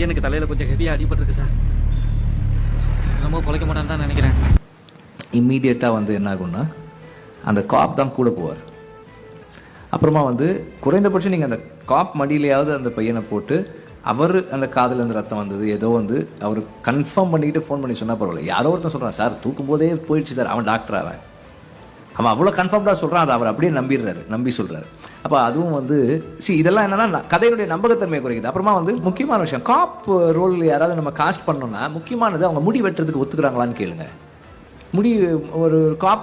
பையனுக்கு தலையில் கொஞ்சம் ஹெவியாக அடிபட்டிருக்கு சார். ரொம்ப பொழைக்க மாட்டான்னு தான் நினைக்கிறேன். இம்மீடியட்டாக வந்து என்ன ஆகும்னா அந்த காப் தான் கூட போவார். அப்புறமா வந்து குறைந்தபட்சம் நீங்கள் அந்த காப் மடியிலையாவது அந்த பையனை போட்டு அவர் அந்த காதில் அந்த ரத்தம் வந்தது ஏதோ வந்து அவர் கன்ஃபார்ம் பண்ணிக்கிட்டு ஃபோன் பண்ணி சொன்னால் பரவாயில்ல. யாரோ ஒருத்தன் சொல்கிறான் சார் தூக்கும் போதே போயிடுச்சு சார், அவன் டாக்டர் அவன் அவ்வளோ கன்ஃபார்ம்டாக சொல்கிறான், அதை அவர் அப்படியே நம்பி சொல்கிறாரு. அப்போ அதுவும் வந்து இதெல்லாம் என்னன்னா கதையுடைய நம்பகத்தன்மையை குறைக்குது. அப்புறமா வந்து முக்கியமான விஷயம், காப் ரோல் யாராவது நம்ம காஸ்ட் பண்ணோம்னா முக்கியமானது அவங்க முடி வெட்டுறதுக்கு ஒத்துக்கிறாங்களான்னு கேளுங்க. முடி ஒரு காப்